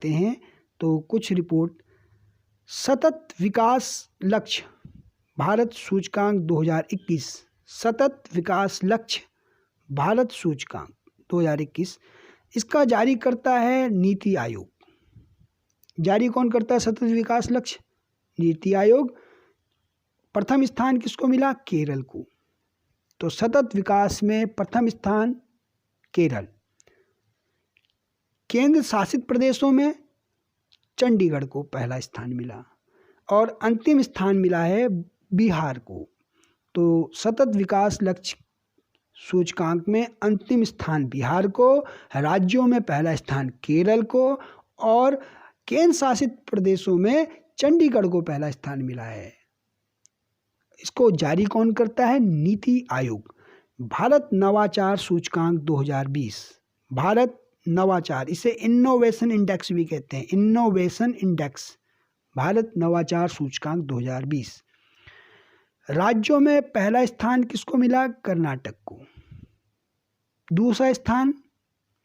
देखते हैं तो कुछ रिपोर्ट। सतत विकास लक्ष्य भारत सूचकांक 2021, सतत विकास लक्ष्य भारत सूचकांक 2021, इसका जारी करता है नीति आयोग। जारी कौन करता है सतत विकास लक्ष्य? नीति आयोग। प्रथम स्थान किसको मिला? केरल को। तो सतत विकास में प्रथम स्थान केरल। केंद्र शासित प्रदेशों में चंडीगढ़ को पहला स्थान मिला और अंतिम स्थान मिला है बिहार को। तो सतत विकास लक्ष्य सूचकांक में अंतिम स्थान बिहार को, राज्यों में पहला स्थान केरल को और केंद्र शासित प्रदेशों में चंडीगढ़ को पहला स्थान मिला है। इसको जारी कौन करता है? नीति आयोग। भारत नवाचार सूचकांक 2020, भारत नवाचार, इसे इनोवेशन इंडेक्स भी कहते हैं, इनोवेशन इंडेक्स, भारत नवाचार सूचकांक 2020। राज्यों में पहला स्थान किसको मिला? कर्नाटक को। दूसरा स्थान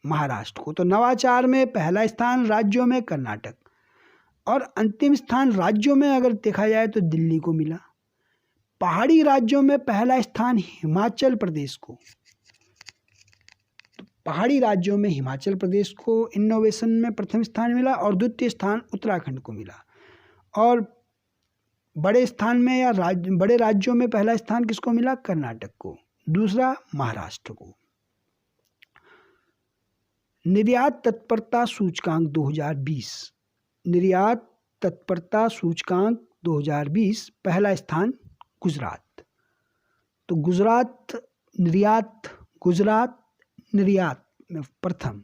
महाराष्ट्र को। तो नवाचार में पहला स्थान राज्यों में कर्नाटक और अंतिम स्थान राज्यों में अगर देखा जाए तो दिल्ली को मिला। पहाड़ी राज्यों में पहला स्थान हिमाचल प्रदेश को। तो पहाड़ी राज्यों में हिमाचल प्रदेश को इनोवेशन में प्रथम स्थान मिला और द्वितीय स्थान उत्तराखंड को मिला। और बड़े स्थान में या बड़े राज्यों में पहला स्थान किसको मिला? कर्नाटक को। दूसरा महाराष्ट्र को। निर्यात तत्परता सूचकांक 2020, निर्यात तत्परता सूचकांक 2020, पहला स्थान गुजरात। तो गुजरात निर्यात में प्रथम।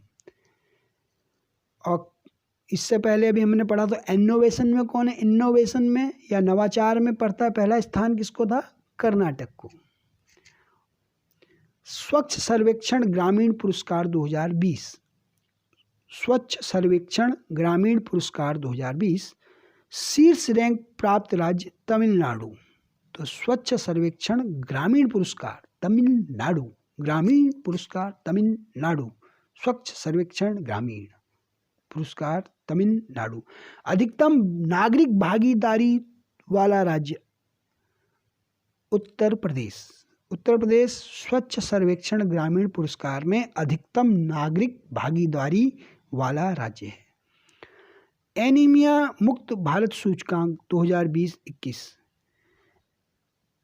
और इससे पहले अभी हमने पढ़ा तो इनोवेशन में कौन है? इनोवेशन में या नवाचार में पढ़ता है पहला स्थान किसको था? कर्नाटक को। स्वच्छ सर्वेक्षण ग्रामीण पुरस्कार 2020, स्वच्छ सर्वेक्षण ग्रामीण पुरस्कार 2020, शीर्ष रैंक प्राप्त राज्य तमिलनाडु। तो स्वच्छ सर्वेक्षण ग्रामीण पुरस्कार तमिलनाडु, ग्रामीण पुरस्कार तमिलनाडु, स्वच्छ सर्वेक्षण ग्रामीण पुरस्कार तमिलनाडु। अधिकतम नागरिक भागीदारी वाला राज्य उत्तर प्रदेश। उत्तर प्रदेश स्वच्छ सर्वेक्षण ग्रामीण पुरस्कार में अधिकतम नागरिक भागीदारी वाला राज्य है। एनीमिया मुक्त भारत सूचकांक 2020-21,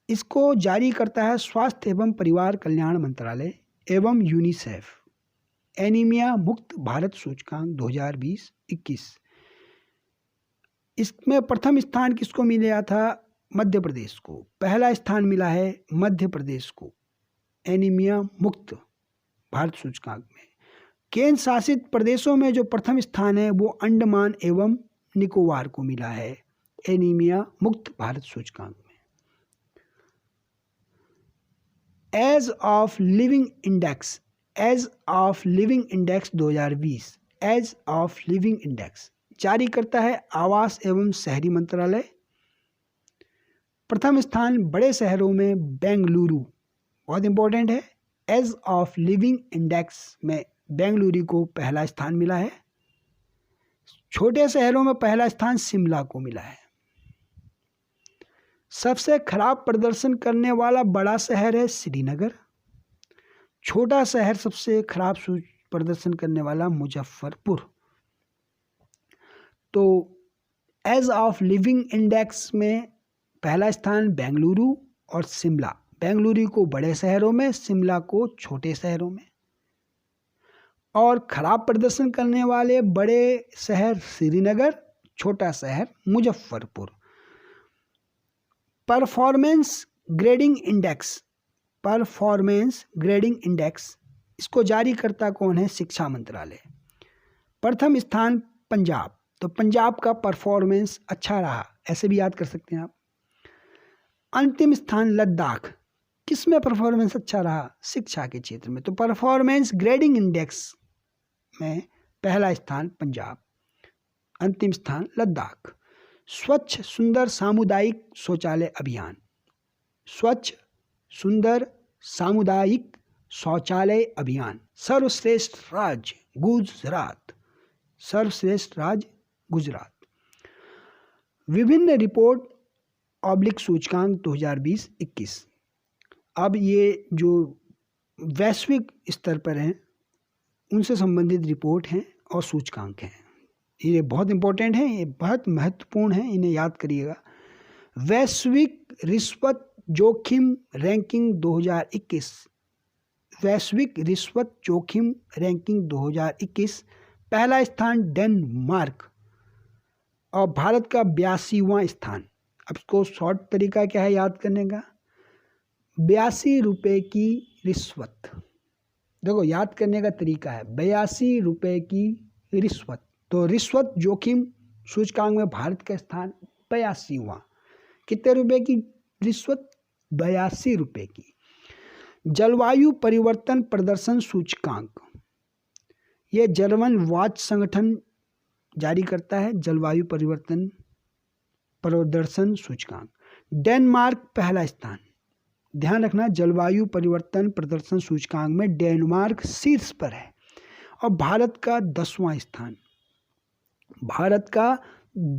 इसको जारी करता है स्वास्थ्य एवं परिवार कल्याण मंत्रालय एवं यूनिसेफ। एनीमिया मुक्त भारत सूचकांक 2020-21, इसमें प्रथम स्थान किसको मिला था? मध्य प्रदेश को। पहला स्थान मिला है मध्य प्रदेश को एनीमिया मुक्त भारत सूचकांक में। केंद्र शासित प्रदेशों में जो प्रथम स्थान है वो अंडमान एवं निकोबार को मिला है एनीमिया मुक्त भारत सूचकांक में। Ease of living index, ease of living index 2020, ease of living index जारी करता है आवास एवं शहरी मंत्रालय। प्रथम स्थान बड़े शहरों में बेंगलुरु, बहुत इंपॉर्टेंट है। एज ऑफ लिविंग इंडेक्स में बेंगलुरु को पहला स्थान मिला है। छोटे शहरों में पहला स्थान शिमला को मिला है। सबसे खराब प्रदर्शन करने वाला बड़ा शहर है श्रीनगर। छोटा शहर सबसे खराब प्रदर्शन करने वाला मुजफ्फरपुर। तो एज ऑफ लिविंग इंडेक्स में पहला स्थान बेंगलुरु और शिमला। बेंगलुरु को बड़े शहरों में, शिमला को छोटे शहरों में। और खराब प्रदर्शन करने वाले बड़े शहर श्रीनगर, छोटा शहर Muzaffarpur. Performance grading index, performance grading index, इसको जारी करता कौन है? शिक्षा मंत्रालय। प्रथम स्थान पंजाब, तो पंजाब का परफॉर्मेंस अच्छा रहा, ऐसे भी याद कर सकते हैं आप। अंतिम स्थान लद्दाख, किस में परफॉर्मेंस अच्छा रहा? शिक्षा के क्षेत्र में। तो परफॉर्मेंस ग्रेडिंग इंडेक्स में पहला स्थान पंजाब, अंतिम स्थान लद्दाख। स्वच्छ सुंदर सामुदायिक शौचालय अभियान, स्वच्छ सुंदर सामुदायिक शौचालय अभियान, सर्वश्रेष्ठ राज्य गुजरात। सर्वश्रेष्ठ राज्य गुजरात। विभिन्न रिपोर्ट ऑब्लिक सूचकांक 2020-21। अब ये जो वैश्विक स्तर पर हैं उनसे संबंधित रिपोर्ट हैं और सूचकांक हैं। ये बहुत इंपॉर्टेंट हैं, ये बहुत महत्वपूर्ण हैं, इन्हें याद करिएगा। वैश्विक रिश्वत जोखिम रैंकिंग 2021। वैश्विक रिश्वत जोखिम रैंकिंग 2021। पहला स्थान डेनमार्क और भारत का 82वां स्थान। अब इसको शॉर्ट तरीका क्या है याद करने का, 82 रुपये की रिश्वत। देखो याद करने का तरीका है 82 रुपये की रिश्वत। तो रिश्वत जोखिम सूचकांक में भारत का स्थान 82वां। कितने रुपए की रिश्वत? 82 रुपये की। जलवायु परिवर्तन प्रदर्शन सूचकांक, ये जर्मन वाच संगठन जारी करता है जलवायु परिवर्तन प्रदर्शन सूचकांक। डेनमार्क पहला स्थान। ध्यान रखना, जलवायु परिवर्तन प्रदर्शन सूचकांक में डेनमार्क शीर्ष पर है और भारत का 10वां स्थान। भारत का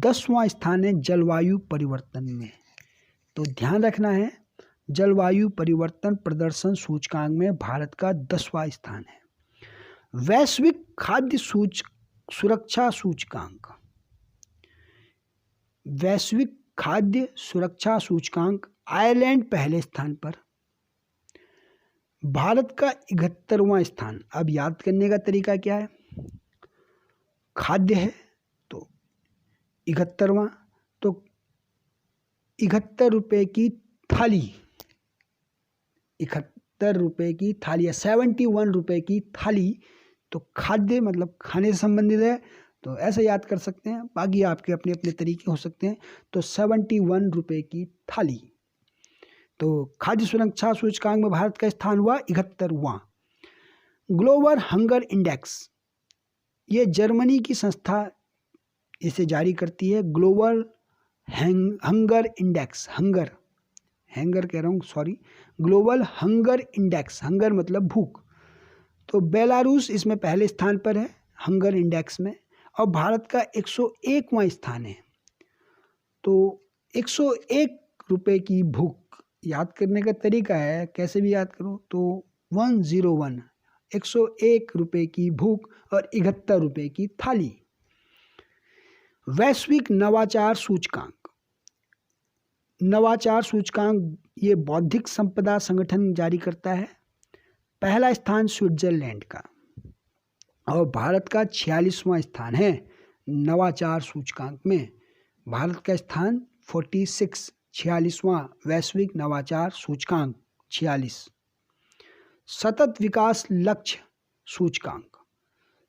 10वां स्थान है जलवायु परिवर्तन में। तो ध्यान रखना है, जलवायु परिवर्तन प्रदर्शन सूचकांक में भारत का 10वां स्थान है। वैश्विक खाद्य सुरक्षा सूचकांक, वैश्विक खाद्य सुरक्षा सूचकांक आयरलैंड पहले स्थान पर, भारत का 71वां स्थान। अब याद करने का तरीका क्या है, खाद्य है तो 71वां, तो 71 रुपये की थाली, 71 रुपये की थाली या 71 रुपये की थाली। तो खाद्य मतलब खाने से संबंधित है, तो ऐसे याद कर सकते हैं, बाकी आपके अपने अपने तरीके हो सकते हैं। तो 71 रुपये की थाली। तो खाद्य सुरक्षा सूचकांक में भारत का स्थान हुआ 71वां। ग्लोबल हंगर इंडेक्स, ये जर्मनी की संस्था इसे जारी करती है। ग्लोबल हंगर इंडेक्स, हंगर कह रहा हूँ sorry, global hunger index, hunger मतलब भूख। तो बेलारूस इसमें पहले स्थान पर है हंगर इंडेक्स में और भारत का 101वां स्थान है। तो 101 रुपये की भूख याद करने का तरीका है, कैसे भी याद करो, तो 101, 101 रुपये की भूख और 71 रुपये की थाली। वैश्विक नवाचार सूचकांक, नवाचार सूचकांक ये बौद्धिक संपदा संगठन जारी करता है। पहला स्थान स्विट्जरलैंड का और भारत का 46वां स्थान है नवाचार सूचकांक में। भारत का स्थान 46, 46वां वैश्विक नवाचार सूचकांक 46। सतत विकास लक्ष्य सूचकांक,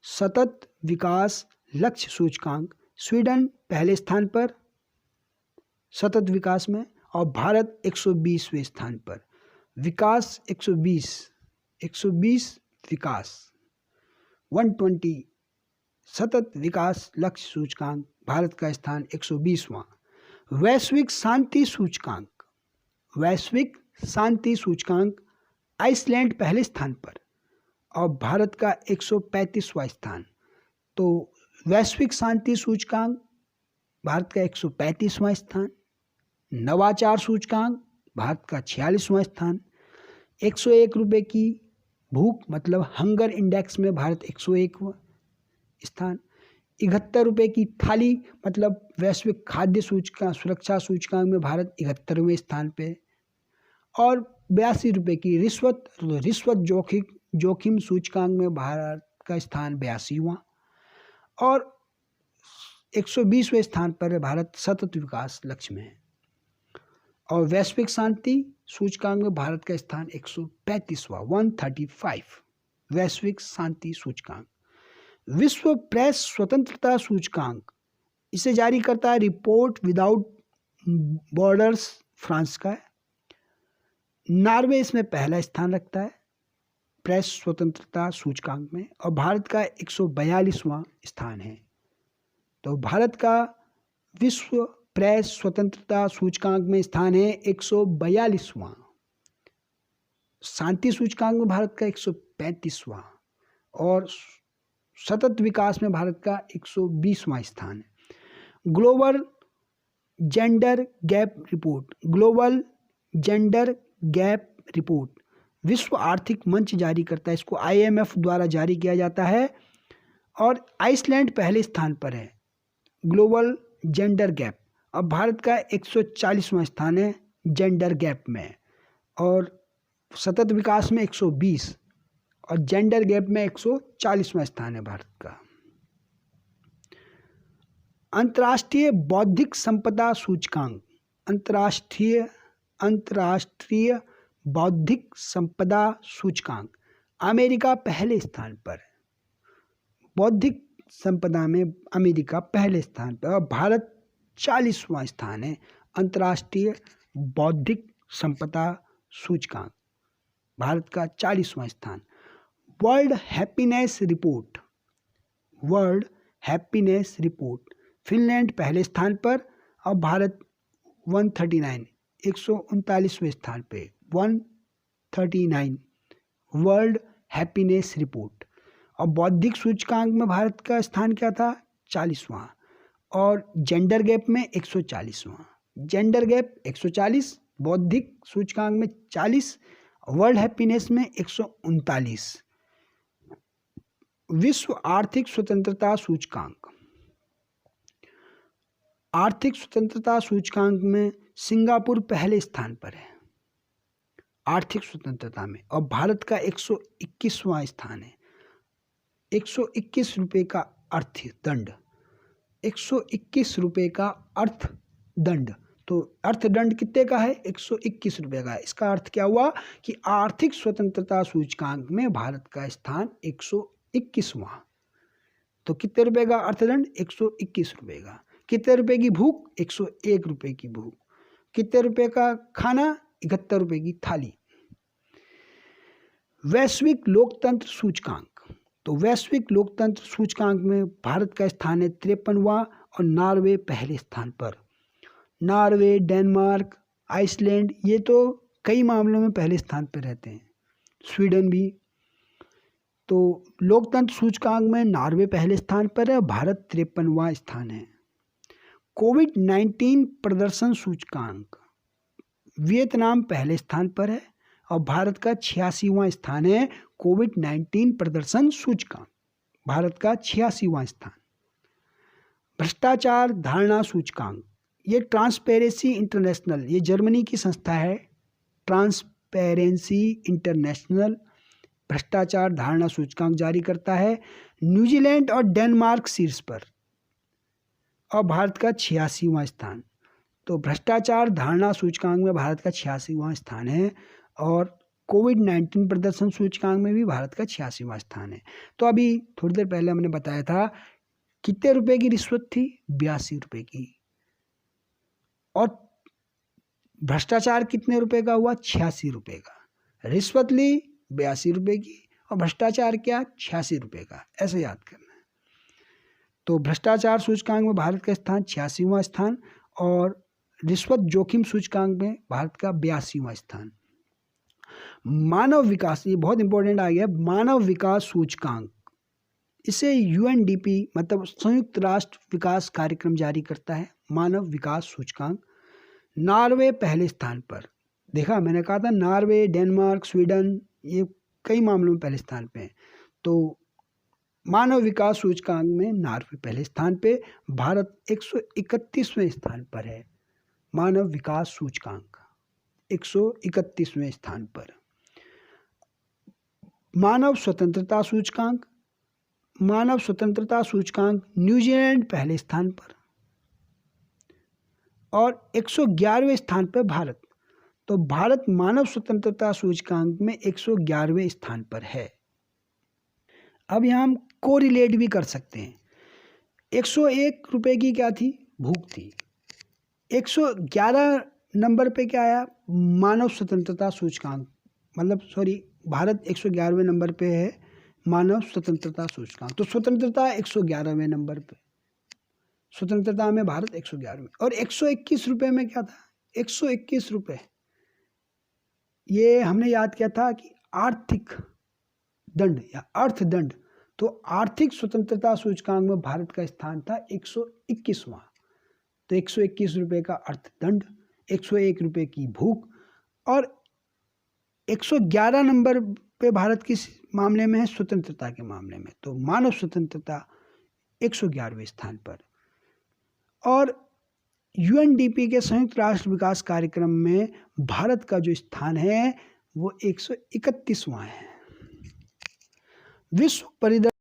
सतत विकास लक्ष्य सूचकांक स्वीडन पहले स्थान पर सतत विकास में और भारत 120वें स्थान पर। विकास 120 विकास 120 सतत विकास लक्ष्य सूचकांक, भारत का स्थान 120वां। वैश्विक शांति सूचकांक, वैश्विक शांति सूचकांक आइसलैंड पहले स्थान पर और भारत का 135वां स्थान। तो वैश्विक शांति सूचकांक भारत का 135वां स्थान। नवाचार सूचकांक भारत का 46वां स्थान। 101 रुपये की भूख मतलब हंगर इंडेक्स में भारत 101वां स्थान। 71 रुपये की थाली मतलब वैश्विक खाद्य सूचकांक सुरक्षा सूचकांक में भारत 71वें स्थान पे। और 82 रुपये की रिश्वत जोखिम सूचकांक में भारत का स्थान 82वां और 120वें स्थान पर भारत सतत विकास लक्ष्य में है। और वैश्विक शांति सूचकांक में भारत का स्थान 135वां 135 वैश्विक शांति सूचकांक। विश्व प्रेस स्वतंत्रता सूचकांक इसे जारी करता है रिपोर्ट विदाउट बॉर्डर्स, फ्रांस का है। नॉर्वे इसमें पहला स्थान रखता है प्रेस स्वतंत्रता सूचकांक में और भारत का 142वां स्थान है। तो भारत का विश्व प्रेस स्वतंत्रता सूचकांक में स्थान है 142वां। शांति सूचकांक में भारत का 135वां और सतत विकास में भारत का 120वां स्थान है। Global gender gap report, global gender gap report विश्व आर्थिक मंच जारी करता है, इसको IMF द्वारा जारी किया जाता है और आइसलैंड पहले स्थान पर है ग्लोबल जेंडर गैप। अब भारत का 140वां स्थान है जेंडर गैप में, और सतत विकास में 120 और जेंडर गैप में 140वां स्थान है भारत का। अंतर्राष्ट्रीय बौद्धिक संपदा सूचकांक, अंतर्राष्ट्रीय बौद्धिक संपदा सूचकांक, अमेरिका पहले स्थान पर, बौद्धिक संपदा में अमेरिका पहले स्थान पर और भारत 40वां स्थान है अंतर्राष्ट्रीय बौद्धिक संपदा सूचकांक, भारत का 40वां स्थान। World happiness report, world happiness report Finland पहले स्थान पर और भारत 139 139वें स्थान पे, 139 वर्ल्ड हैप्पीनेस रिपोर्ट। और बौद्धिक सूचकांक में भारत का स्थान क्या था? 40वां, और जेंडर गैप में 140वां। जेंडर गैप 140, बौद्धिक सूचकांक में 40, वर्ल्ड हैप्पीनेस में 139। विश्व आर्थिक स्वतंत्रता सूचकांक, आर्थिक स्वतंत्रता सूचकांक में सिंगापुर पहले स्थान पर है आर्थिक स्वतंत्रता में, और भारत का 121वां स्थान है। 121 रुपये का अर्थदंड, 121 रुपये का अर्थदंड। तो अर्थदंड कितने का है? 121 रुपये का है। इसका अर्थ क्या हुआ कि आर्थिक स्वतंत्रता सूचकांक में भारत का स्थान 121वां। तो कितने रुपए का अर्थदंड? 121 रुपये का। कितने रुपए की भूख? 101 रुपये की भूख। कितने रुपए का खाना? 71 रुपये की थाली। वैश्विक लोकतंत्र सूचकांक, तो वैश्विक लोकतंत्र सूचकांक में भारत का स्थान है 53वां और नॉर्वे पहले स्थान पर। नॉर्वे, डेनमार्क, आइसलैंड ये तो कई मामलों में पहले स्थान पर रहते हैं, स्वीडन भी। तो लोकतंत्र सूचकांक में नॉर्वे पहले स्थान पर है, भारत 53वां स्थान है। कोविड-19 प्रदर्शन सूचकांक, वियतनाम पहले स्थान पर है और भारत का 86वां स्थान है। कोविड-19 प्रदर्शन सूचकांक, भारत का 86वां स्थान। भ्रष्टाचार धारणा सूचकांक, ये ट्रांसपेरेंसी इंटरनेशनल, ये जर्मनी की संस्था है, ट्रांसपेरेंसी इंटरनेशनल भ्रष्टाचार धारणा सूचकांक जारी करता है। न्यूजीलैंड और डेनमार्क शीर्ष पर और भारत का 86वां स्थान। तो भ्रष्टाचार धारणा सूचकांक में भारत का 86वां स्थान है और कोविड-19 प्रदर्शन सूचकांक में भी भारत का 86वां स्थान है। तो अभी थोड़ी देर पहले हमने बताया था कितने रुपए की रिश्वत थी? 82 रुपये की। और भ्रष्टाचार कितने रुपए का हुआ? 86 रुपये का। रिश्वत ली 82 रुपये की और भ्रष्टाचार क्या? 86 रुपये का। ऐसे याद करना है। तो भ्रष्टाचार सूचकांक में भारत का स्थान 86वां स्थान और रिश्वत जोखिम सूचकांक में भारत का 82वां स्थान। मानव विकास, ये बहुत इंपॉर्टेंट आ गया, मानव विकास सूचकांक, इसे UNDP मतलब संयुक्त राष्ट्र विकास कार्यक्रम जारी करता है। मानव विकास सूचकांक, नॉर्वे पहले स्थान पर। देखा, मैंने कहा था नॉर्वे, डेनमार्क, स्वीडन ये कई मामलों में पहले स्थान पे हैं। तो मानव विकास सूचकांक में नॉर्वे पहले स्थान पे, भारत 131वें स्थान पर है। मानव विकास सूचकांक 131वें स्थान पर। मानव स्वतंत्रता सूचकांक, मानव स्वतंत्रता सूचकांक न्यूजीलैंड पहले स्थान पर और 111वें स्थान पर भारत। तो भारत मानव स्वतंत्रता सूचकांक में 111वें स्थान पर है। अब यहाँ हम कोरिलेट भी कर सकते हैं। 101 रुपये की क्या थी? भूख थी। 111 नंबर पे क्या आया? मानव स्वतंत्रता सूचकांक, मतलब सॉरी, भारत 111वें नंबर पे है मानव स्वतंत्रता सूचकांक। तो स्वतंत्रता 111वें नंबर पे, स्वतंत्रता में भारत 111वें। और 121 रुपये में क्या था? 121 रुपये, ये हमने याद किया था कि आर्थिक दंड या अर्थदंड। तो आर्थिक स्वतंत्रता सूचकांक में भारत का स्थान था 121वां। तो 121 रुपये का अर्थदंड, 101 रुपये की भूख और 111 नंबर पे भारत किस मामले में है? स्वतंत्रता के मामले में। तो मानव स्वतंत्रता 111वें स्थान पर। और यूएनडीपी के संयुक्त राष्ट्र विकास कार्यक्रम में भारत का जो स्थान है वो 131वां है। विश्व परिदृश्य